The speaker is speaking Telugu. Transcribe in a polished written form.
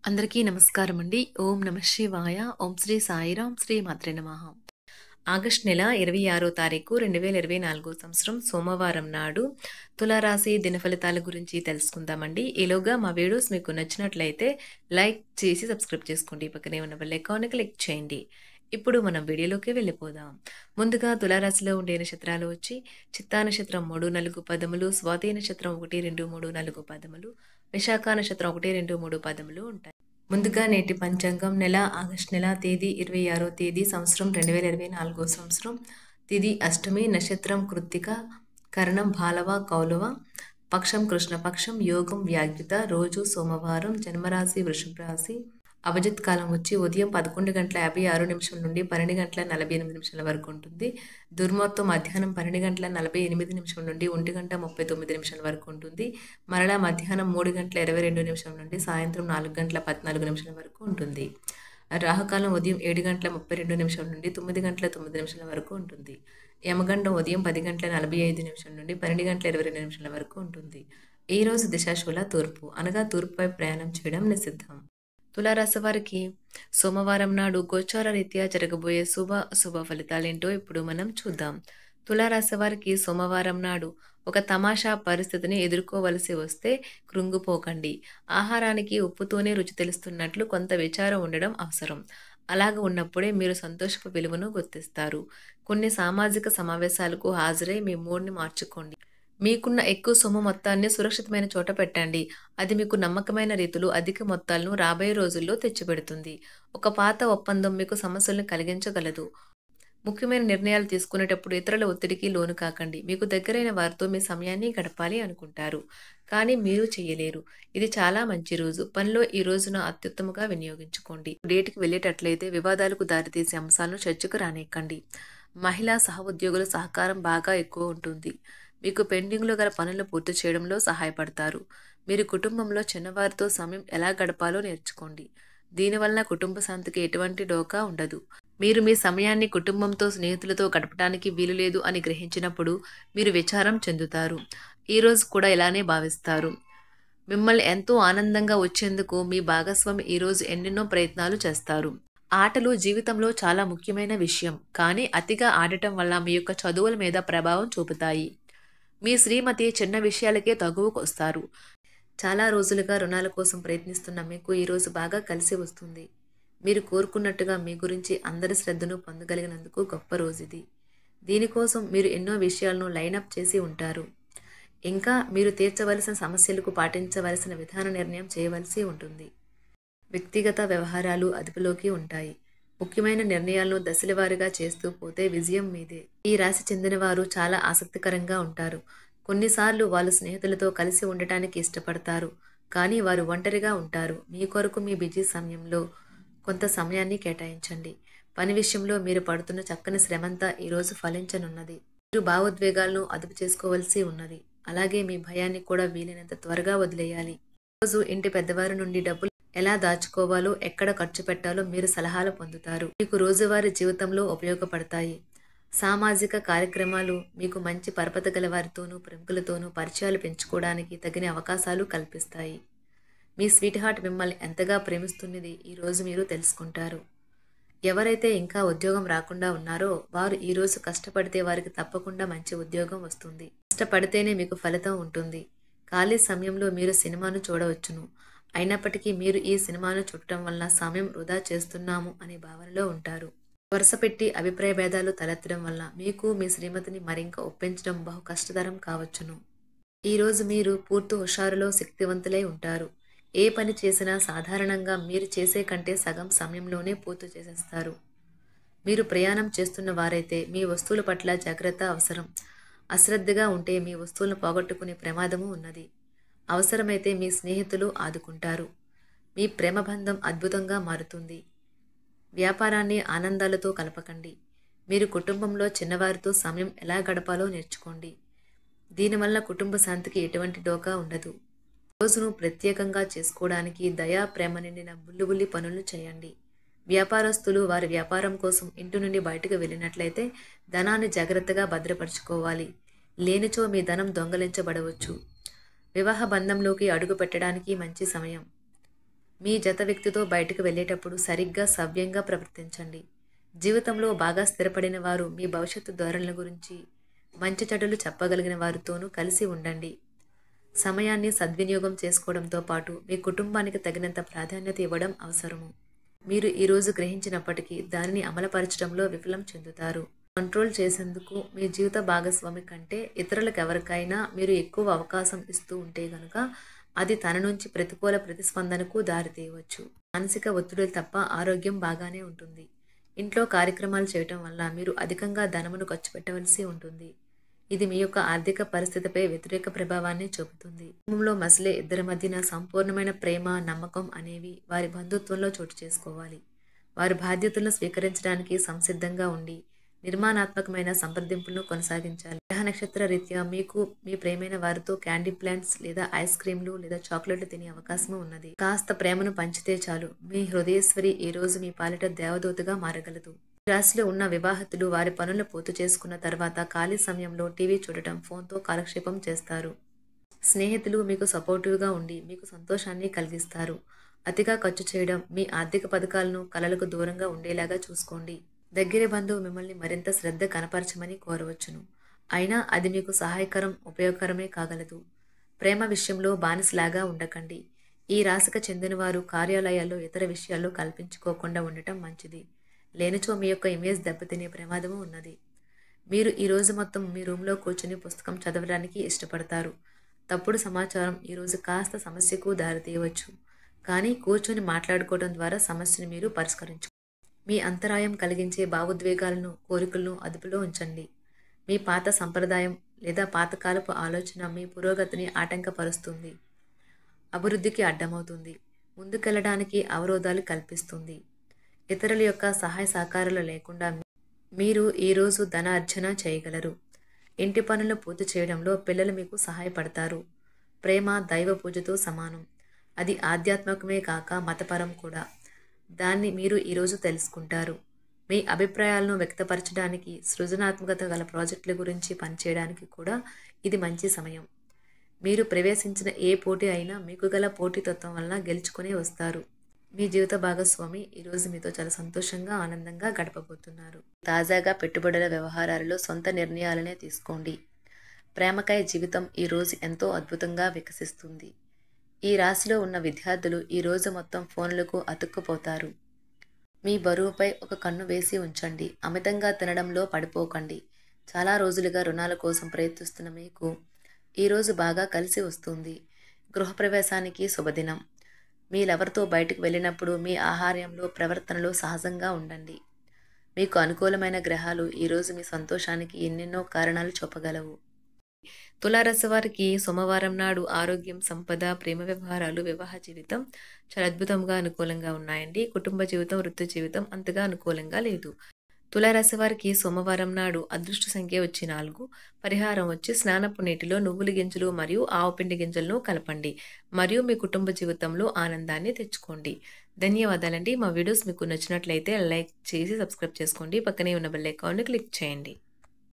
అందరికీ నమస్కారం అండి. ఓం నమః శివాయ. ఓం శ్రీ సాయిరాం. శ్రీ మాత్రే నమః. ఆగస్టు నెల 26వ తారీఖు 2024 సంవత్సరం సోమవారం నాడు తులారాశి దినఫలితాల గురించి తెలుసుకుందామండి. ఈలోగా మా వీడియోస్ మీకు నచ్చినట్లయితే లైక్ చేసి సబ్స్క్రైబ్ చేసుకోండి. పక్కనే ఉన్న బెల్ ఐకాన్ని క్లిక్ చేయండి. ఇప్పుడు మనం వీడియోలోకి వెళ్ళిపోదాం. ముందుగా తులారాశిలో ఉండే నక్షత్రాలు వచ్చి చిత్తా నక్షత్రం 3, 4 పదములు, స్వాతి నక్షత్రం 1, 2, 3, 4 పదములు, విశాఖ నక్షత్రం 1, 2, 3 పదములు ఉంటాయి. ముందుగా నేటి పంచాంగం నెల ఆగస్టు నెల తేదీ 26వ తేదీ సంవత్సరం 2024 సంవత్సరం తిథి అష్టమి, నక్షత్రం కృత్తిక, కరణం భాలవ కౌలవ, పక్షం కృష్ణపక్షం, యోగం వ్యాగ్యుత, రోజు సోమవారం, జన్మరాశి వృషభ రాశి, అభిజిత్ కాలం వచ్చి ఉదయం 11:56 నుండి 12:48 వరకు ఉంటుంది. దుర్ముహూర్తం మధ్యాహ్నం 12:48 నుండి 1:39 వరకు ఉంటుంది. మరలా మధ్యాహ్నం 3:22 నుండి సాయంత్రం 4:14 వరకు ఉంటుంది. రాహుకాలం ఉదయం 7:32 నుండి 9:09 వరకు ఉంటుంది. యమగండం ఉదయం 10:45 నుండి 12:22 వరకు ఉంటుంది. ఈ రోజు దిశాశూల తూర్పు, అనగా తూర్పు వైపు ప్రయాణం చేయడం నిషిద్ధం. తులారాశి వారికి సోమవారం నాడు గోచార రీత్యా జరగబోయే శుభ ఫలితాలేంటో ఇప్పుడు మనం చూద్దాం. తులారాశి వారికి సోమవారం నాడు ఒక తమాషా పరిస్థితిని ఎదుర్కోవలసి వస్తే కృంగిపోకండి. ఆహారానికి ఉప్పుతోనే రుచి తెలుస్తున్నట్లు కొంత విచారం ఉండడం అవసరం. అలాగ ఉన్నప్పుడే మీరు సంతోషపు విలువను గుర్తిస్తారు. కొన్ని సామాజిక సమావేశాలకు హాజరై మీ మూడ్ని మార్చుకోండి. మీకున్న ఎక్కువ సొమ్ము మొత్తాన్ని సురక్షితమైన చోట పెట్టండి. అది మీకు నమ్మకమైన రీతిలో అధిక మొత్తాలను రాబోయే రోజుల్లో తెచ్చిపెడుతుంది. ఒక పాత ఒప్పందం మీకు సమస్యలను కలిగించగలదు. ముఖ్యమైన నిర్ణయాలు తీసుకునేటప్పుడు ఇతరుల ఒత్తిడికి లోను కాకండి. మీకు దగ్గరైన వారితో మీ సమయాన్ని గడపాలి అనుకుంటారు, కానీ మీరు చేయలేరు. ఇది చాలా మంచి రోజు. పనిలో ఈ రోజున అత్యుత్తమంగా వినియోగించుకోండి. డేట్కి వెళ్ళేటట్లయితే వివాదాలకు దారితీసే అంశాలను చర్చకు రానివ్వకండి. మహిళా సహోద్యోగుల సహకారం బాగా ఎక్కువ ఉంటుంది. మీకు పెండింగ్లో గల పనులు పూర్తి చేయడంలో సహాయపడతారు. మీరు కుటుంబంలో చిన్నవారితో సమయం ఎలా గడపాలో నేర్చుకోండి. దీనివల్ల కుటుంబ శాంతికి ఎటువంటి డోకా ఉండదు. మీరు మీ సమయాన్ని కుటుంబంతో, స్నేహితులతో గడపడానికి వీలు లేదు అని గ్రహించినప్పుడు మీరు విచారం చెందుతారు. ఈరోజు కూడా ఇలానే భావిస్తారు. మిమ్మల్ని ఎంతో ఆనందంగా వచ్చేందుకు మీ భాగస్వామి ఈరోజు ఎన్నెన్నో ప్రయత్నాలు చేస్తారు. ఆటలు జీవితంలో చాలా ముఖ్యమైన విషయం, కానీ అతిగా ఆడటం వల్ల మీ యొక్క చదువుల మీద ప్రభావం చూపుతాయి. మీ శ్రీమతి చిన్న విషయాలకే తగువకొస్తారు. చాలా రోజులుగా రుణాల కోసం ప్రయత్నిస్తున్న మీకు ఈరోజు బాగా కలిసి వస్తుంది. మీరు కోరుకున్నట్టుగా మీ గురించి అందరి శ్రద్ధను పొందగలిగినందుకు గొప్ప రోజుది. దీనికోసం మీరు ఎన్నో విషయాలను లైనప్ చేసి ఉంటారు. ఇంకా మీరు తీర్చవలసిన సమస్యలకు పాటించవలసిన విధాన నిర్ణయం చేయవలసి ఉంటుంది. వ్యక్తిగత వ్యవహారాలు అదుపులోకి ఉంటాయి. ముఖ్యమైన నిర్ణయాలను దశలవారీగా చేస్తూ పోతే విజయం మీదే. ఈ రాశి చెందిన వారు చాలా ఆసక్తికరంగా ఉంటారు. కొన్నిసార్లు వాళ్ళు స్నేహితులతో కలిసి ఉండటానికి ఇష్టపడతారు, కానీ వారు ఒంటరిగా ఉంటారు. మీ కొరకు మీ బిజీ సమయంలో కొంత సమయాన్ని కేటాయించండి. పని విషయంలో మీరు పడుతున్న చక్కని శ్రమంతా ఈరోజు ఫలించనున్నది. మీరు భావోద్వేగాలను అదుపు చేసుకోవలసి ఉన్నది. అలాగే మీ భయాన్ని కూడా వీలైనంత త్వరగా వదిలేయాలి. ఈరోజు ఇంటి పెద్దవారి నుండి డబ్బులు ఎలా దాచుకోవాలో, ఎక్కడ ఖర్చు పెట్టాలో మీరు సలహాలు పొందుతారు. మీకు రోజువారీ జీవితంలో ఉపయోగపడతాయి. సామాజిక కార్యక్రమాలు మీకు మంచి పరపత గల వారితోనూ ప్రముఖులతోనూ పరిచయాలు పెంచుకోవడానికి తగిన అవకాశాలు కల్పిస్తాయి. మీ స్వీట్ హార్ట్ మిమ్మల్ని ఎంతగా ప్రేమిస్తున్నది ఈరోజు మీరు తెలుసుకుంటారు. ఎవరైతే ఇంకా ఉద్యోగం రాకుండా ఉన్నారో వారు ఈరోజు కష్టపడితే వారికి తప్పకుండా మంచి ఉద్యోగం వస్తుంది. కష్టపడితేనే మీకు ఫలితం ఉంటుంది. ఖాళీ సమయంలో మీరు సినిమాను చూడవచ్చును. అయినప్పటికీ మీరు ఈ సినిమాను చూడటం వలన సమయం వృధా చేస్తున్నాము అనే భావనలో ఉంటారు. వరుస పెట్టి అభిప్రాయ భేదాలు తలెత్తడం వల్ల మీకు మీ శ్రీమతిని మరింక ఒప్పించడం బహు కష్టతరం కావచ్చును. ఈరోజు మీరు పూర్తి హుషారులో శక్తివంతులై ఉంటారు. ఏ పని చేసినా సాధారణంగా మీరు చేసే కంటే సగం సమయంలోనే పూర్తి చేసేస్తారు. మీరు ప్రయాణం చేస్తున్న వారైతే మీ వస్తువుల పట్ల జాగ్రత్త అవసరం. అశ్రద్ధగా ఉంటే మీ వస్తువులను పోగొట్టుకునే ప్రమాదము ఉన్నది. అవసరమైతే మీ స్నేహితులు ఆదుకుంటారు. మీ ప్రేమబంధం అద్భుతంగా మారుతుంది. వ్యాపారాన్ని ఆనందాలతో కలపకండి. మీరు కుటుంబంలో చిన్నవారితో సమయం ఎలా గడపాలో నేర్చుకోండి. దీనివల్ల కుటుంబ శాంతికి ఎటువంటి డోకా ఉండదు. రోజును ప్రత్యేకంగా చేసుకోవడానికి దయా, ప్రేమ నిండిన బుల్లిబుల్లి పనులు చేయండి. వ్యాపారస్తులు వారి వ్యాపారం కోసం ఇంటి నుండి బయటకు వెళ్ళినట్లయితే ధనాన్ని జాగ్రత్తగా భద్రపరచుకోవాలి. లేనిచో మీ ధనం దొంగలించబడవచ్చు. వివాహ బంధంలోకి అడుగు పెట్టడానికి మంచి సమయం. మీ జత వ్యక్తితో బయటకు వెళ్ళేటప్పుడు సరిగ్గా సవ్యంగా ప్రవర్తించండి. జీవితంలో బాగా స్థిరపడిన వారు మీ భవిష్యత్తు ధోరణుల గురించి మంచి చెడులు చెప్పగలిగిన వారితోనూ కలిసి ఉండండి. సమయాన్ని సద్వినియోగం చేసుకోవడంతో పాటు మీ కుటుంబానికి తగినంత ప్రాధాన్యత ఇవ్వడం అవసరము. మీరు ఈరోజు గ్రహించినప్పటికీ దానిని అమలుపరచడంలో విఫలం చెందుతారు. కంట్రోల్ చేసేందుకు మీ జీవిత భాగస్వామి కంటే ఇతరులకు ఎవరికైనా మీరు ఎక్కువ అవకాశం ఇస్తూ ఉంటే గనుక అది తన నుంచి ప్రతికూల ప్రతిస్పందనకు దారితీయవచ్చు. మానసిక ఒత్తిడులు తప్ప ఆరోగ్యం బాగానే ఉంటుంది. ఇంట్లో కార్యక్రమాలు చేయటం వల్ల మీరు అధికంగా ధనమును ఖర్చు పెట్టవలసి ఉంటుంది. ఇది మీ యొక్క ఆర్థిక పరిస్థితిపై వ్యతిరేక ప్రభావాన్ని చూపుతుంది. కుటుంబంలో మసలే ఇద్దరి మధ్యన సంపూర్ణమైన ప్రేమ, నమ్మకం అనేవి వారి బంధుత్వంలో చోటు చేసుకోవాలి. వారి బాధ్యతలను స్వీకరించడానికి సంసిద్ధంగా ఉండి నిర్మాణాత్మకమైన సంప్రదింపులను కొనసాగించాలి. గ్రహ నక్షత్ర రీత్యా మీకు మీ ప్రేమైన వారితో క్యాండీ ప్లాంట్స్ లేదా ఐస్ క్రీంలు లేదా చాక్లెట్లు తినే అవకాశం ఉన్నది. కాస్త ప్రేమను పంచితే చాలు, మీ హృదయేశ్వరి ఈ రోజు మీ పాలిట దేవదూతగా మారగలదు. రాశిలో ఉన్న వివాహితులు వారి పనులను పూర్తి చేసుకున్న తర్వాత ఖాళీ సమయంలో టీవీ చూడటం, ఫోన్తో కాలక్షేపం చేస్తారు. స్నేహితులు మీకు సపోర్టివ్గా ఉండి మీకు సంతోషాన్ని కలిగిస్తారు. అతిగా ఖర్చు చేయడం, మీ ఆర్థిక పథకాలను కలలకు దూరంగా ఉండేలాగా చూసుకోండి. దగ్గర బంధువు మిమ్మల్ని మరింత శ్రద్ధ కనపరచమని కోరవచ్చును. అయినా అది మీకు సహాయకరం, ఉపయోగకరమే కాగలదు. ప్రేమ విషయంలో బానిసలాగా ఉండకండి. ఈ రాశికి చెందినవారు కార్యాలయాల్లో ఇతర విషయాల్లో కల్పించుకోకుండా ఉండటం మంచిది. లేనిచో మీ యొక్క ఇమేజ్ దెబ్బతినే ప్రమాదము ఉన్నది. మీరు ఈ రోజు మొత్తం మీ రూమ్లో కూర్చుని పుస్తకం చదవడానికి ఇష్టపడతారు. తప్పుడు సమాచారం ఈరోజు కాస్త సమస్యకు దారితీయవచ్చు. కానీ కూర్చొని మాట్లాడుకోవడం ద్వారా సమస్యను మీరు పరిష్కరించు. మీ అంతరాయం కలిగించే భావోద్వేగాలను, కోరికలను అదుపులో ఉంచండి. మీ పాత సంప్రదాయం లేదా పాతకాలపు ఆలోచన మీ పురోగతిని ఆటంకపరుస్తుంది, అభివృద్ధికి అడ్డమవుతుంది, ముందుకెళ్లడానికి అవరోధాలు కల్పిస్తుంది. ఇతరుల యొక్క సహాయ సహకారాలు లేకుండా మీరు ఈరోజు ధనార్జన చేయగలరు. ఇంటి పనులను పూర్తి చేయడంలో పిల్లలు మీకు సహాయపడతారు. ప్రేమ దైవ పూజతో సమానం. అది ఆధ్యాత్మికమే కాక మతపరం కూడా. దాన్ని మీరు ఈరోజు తెలుసుకుంటారు. మీ అభిప్రాయాలను వ్యక్తపరచడానికి, సృజనాత్మకత గల ప్రాజెక్టుల గురించి పనిచేయడానికి కూడా ఇది మంచి సమయం. మీరు ప్రవేశించిన ఏ పోటీ అయినా మీకు గల పోటీతత్వం వలన గెలుచుకునే వస్తారు. మీ జీవిత భాగస్వామి ఈరోజు మీతో చాలా సంతోషంగా, ఆనందంగా గడపబోతున్నారు. తాజాగా పెట్టుబడుల వ్యవహారాలలో సొంత నిర్ణయాలనే తీసుకోండి. ప్రేమకాయ జీవితం ఈరోజు ఎంతో అద్భుతంగా వికసిస్తుంది. ఈ రాశిలో ఉన్న విద్యార్థులు ఈ రోజు మొత్తం ఫోన్లకు అతుక్కుపోతారు. మీ బరువుపై ఒక కన్ను వేసి ఉంచండి. అమితంగా తినడంలో పడిపోకండి. చాలా రోజులుగా రుణాల కోసం ప్రయత్నిస్తున్న మీకు ఈరోజు బాగా కలిసి వస్తుంది. గృహప్రవేశానికి శుభదినం. మీరెవరితో బయటకు వెళ్ళినప్పుడు మీ ఆహార్యంలో, ప్రవర్తనలో సహజంగా ఉండండి. మీకు అనుకూలమైన గ్రహాలు ఈరోజు మీ సంతోషానికి ఎన్నెన్నో కారణాలు చూపగలవు. తులారాశి వారికి సోమవారం నాడు ఆరోగ్యం, సంపద, ప్రేమ వ్యవహారాలు, వివాహ జీవితం చాలా అద్భుతంగా అనుకూలంగా ఉన్నాయండి. కుటుంబ జీవితం, వృత్తి జీవితం అంతగా అనుకూలంగా లేదు. తులారాశి వారికి సోమవారం నాడు అదృష్ట సంఖ్య వచ్చి 4, పరిహారం వచ్చి స్నానపు నీటిలో నువ్వుల గింజలు మరియు ఆవుపిండి గింజలను కలపండి మరియు మీ కుటుంబ జీవితంలో ఆనందాన్ని తెచ్చుకోండి. ధన్యవాదాలండి. మా వీడియోస్ మీకు నచ్చినట్లయితే లైక్ చేసి సబ్స్క్రైబ్ చేసుకోండి. పక్కనే ఉన్న బెల్ ఐకాన్ని క్లిక్ చేయండి.